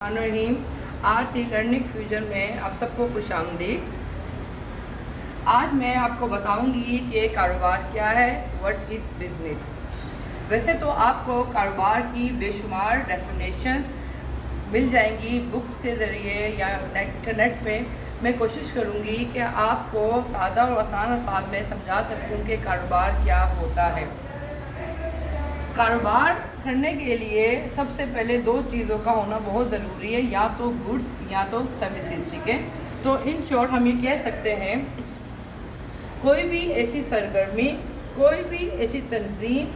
रहीम RC learning fusion में आप सबको खुश आमदीद। आज मैं आपको बताऊंगी कि कारोबार क्या है, व्हाट इज़ बिजनेस। वैसे तो आपको कारोबार की बेशुमार डेफिनेशंस मिल जाएंगी बुक्स के ज़रिए या इंटरनेट में। मैं कोशिश करूंगी कि आपको सादा और आसान अल्फाज में समझा सकूं कि कारोबार क्या होता है। कारोबार करने के लिए सबसे पहले दो चीज़ों का होना बहुत ज़रूरी है, या तो गुड्स या तो सर्विसेज। ठीक है, तो इन शॉर्ट हम ये कह सकते हैं कोई भी ऐसी सरगर्मी, कोई भी ऐसी तंजीम,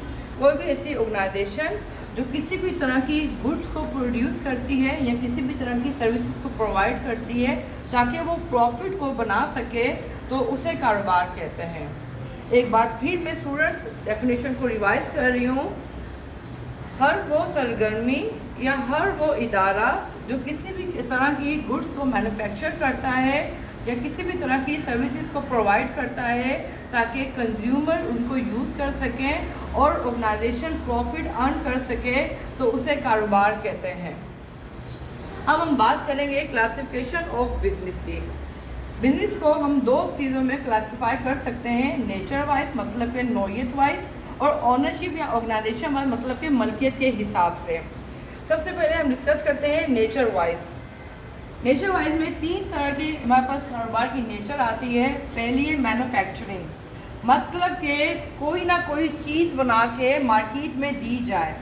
कोई भी ऐसी ऑर्गेनाइजेशन जो किसी भी तरह की गुड्स को प्रोड्यूस करती है या किसी भी तरह की सर्विसेज को प्रोवाइड करती है ताकि वो प्रॉफिट को बना सके, तो उसे कारोबार कहते हैं। एक बार फिर मैं स्टूडेंट डेफिनेशन को रिवाइज कर रही हूँ। हर वो सरगर्मी या हर वो इदारा जो किसी भी तरह की गुड्स को मैन्युफैक्चर करता है या किसी भी तरह की सर्विसेज को प्रोवाइड करता है ताकि कंज्यूमर उनको यूज़ कर सकें और ऑर्गेनाइजेशन प्रॉफिट अर्न कर सके, तो उसे कारोबार कहते हैं। अब हम बात करेंगे क्लासिफिकेशन ऑफ बिजनेस की। बिजनेस को हम दो चीज़ों में क्लासिफाई कर सकते हैं, नेचर वाइज मतलब के नौयत वाइज, और ऑनरशिप या ऑर्गेनाइजेशन वाइज मतलब के मलकियत के हिसाब से। सबसे पहले हम डिस्कस करते हैं नेचर वाइज। नेचर वाइज में तीन तरह की हमारे पास कारोबार की नेचर आती है। पहली है मैन्युफैक्चरिंग, मतलब कि कोई ना कोई चीज़ बना के मार्केट में दी जाए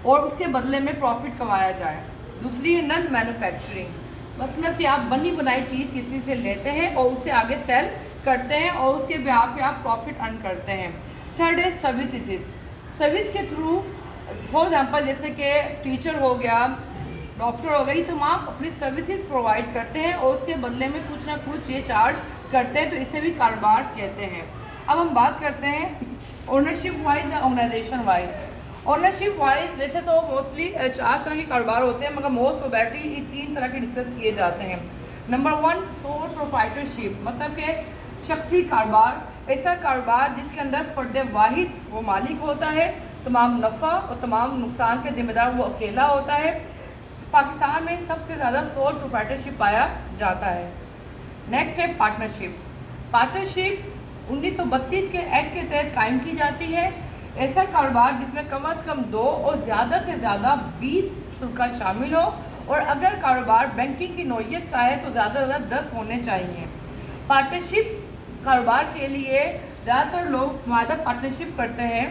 और उसके बदले में प्रॉफिट कमाया जाए। दूसरी है नॉन मैन्युफैक्चरिंग, मतलब कि आप बनी बनाई चीज़ किसी से लेते हैं और उसे आगे सेल करते हैं और उसके बिहाफ पे आप प्रॉफिट अर्न करते हैं। थर्ड है सर्विसेज। सर्विस के थ्रू फॉर एग्जांपल जैसे कि टीचर हो गया, डॉक्टर हो गया, ये तमाम अपनी सर्विसेज प्रोवाइड करते हैं और उसके बदले में कुछ ना कुछ ये चार्ज करते हैं, तो इसे भी कारोबार कहते हैं। अब हम बात करते हैं ओनरशिप वाइज या ऑर्गेनाइजेशन वाइज। ओनरशिप वाइज वैसे तो मोस्टली चार तरह के कारोबार होते हैं, मगर मोस्ट प्रोबेबली ये तीन तरह के डिस्कस किए जाते हैं। नंबर वन, सोल प्रोप्राइटरशिप, मतलब कि शख्सी कारोबार। ऐसा कारोबार जिसके अंदर फर्द वाहिद वो मालिक होता है, तमाम नफ़ा और तमाम नुकसान के जिम्मेदार वो अकेला होता है। पाकिस्तान में सबसे ज़्यादा सोल प्रोप्राइटरशिप पाया जाता है। नेक्स्ट है पार्टनरशिप। पार्टनरशिप 1932 के एक्ट के तहत कायम की जाती है। ऐसा कारोबार जिसमें कम अज़ कम 2 और ज़्यादा से ज़्यादा 20 शुरा शामिल हो, और अगर कारोबार बैंकिंग की नौयत का है तो ज़्यादा से ज़्यादा 10 होने चाहिए। पार्टनरशिप कारोबार के लिए ज़्यादातर लोग मादा पार्टनरशिप करते हैं।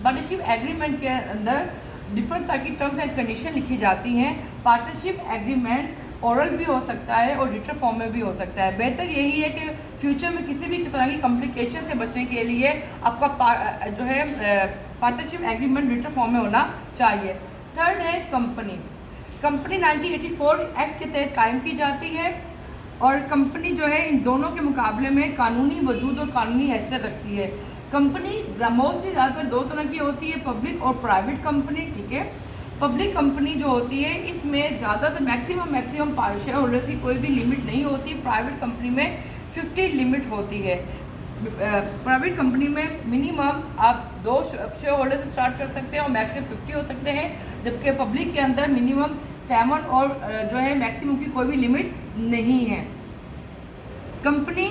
पार्टनरशिप एग्रीमेंट के अंदर डिफरेंट तरह की टर्म्स एंड कंडीशन लिखी जाती हैं। पार्टनरशिप एग्रीमेंट ओरल भी हो सकता है और रिटन फॉर्म में भी हो सकता है। बेहतर यही है कि फ्यूचर में किसी भी तरह की कॉम्प्लिकेशन से बचने के लिए आपका जो है पार्टनरशिप एग्रीमेंट रिटन फॉर्म में होना चाहिए। थर्ड है कंपनी। कंपनी 1984 एक्ट के तहत कायम की जाती है और कंपनी जो है इन दोनों के मुकाबले में कानूनी वजूद और कानूनी हैसियत रखती है। कंपनी मोस्टली ज़्यादातर दो तरह की होती है, पब्लिक और प्राइवेट कंपनी। ठीक है, पब्लिक कंपनी जो होती है इसमें ज़्यादा से मैक्सिमम शेयर होल्डर्स की कोई भी लिमिट नहीं होती। प्राइवेट कंपनी में 50 लिमिट होती है। प्राइवेट कंपनी में मिनिमम आप 2 शेयर होल्डर से स्टार्ट कर सकते हैं और मैक्सिमम 50 हो सकते हैं, जबकि पब्लिक के अंदर मिनिमम 7 और जो है मैक्सिमम की कोई भी लिमिट नहीं है। कंपनी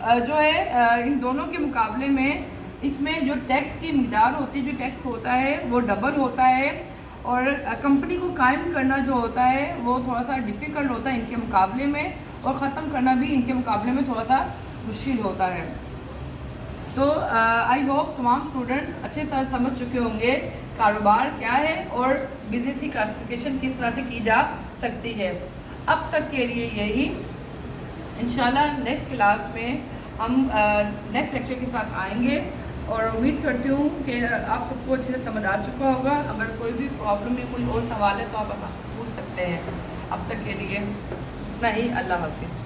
जो है इन दोनों के मुकाबले में इसमें जो टैक्स की मिक़दार होती है, जो टैक्स होता है वो डबल होता है, और कंपनी को कायम करना जो होता है वो थोड़ा सा डिफ़िकल्ट होता है इनके मुकाबले में, और ख़त्म करना भी इनके मुकाबले में थोड़ा सा मुश्किल होता है। तो आई होप तमाम स्टूडेंट्स अच्छे तरह समझ चुके होंगे कारोबार क्या है और बिजनेस की क्लासिफिकेशन किस तरह से की जा सकती है। अब तक के लिए यही, इंशाल्लाह नेक्स्ट क्लास में हम नेक्स्ट लेक्चर के साथ आएंगे, और उम्मीद करती हूँ कि आप सबको अच्छे से समझ आ चुका होगा। अगर कोई भी प्रॉब्लम या कोई और सवाल है तो आप पूछ सकते हैं। अब तक के लिए इतना ही। अल्लाह हाफिज़।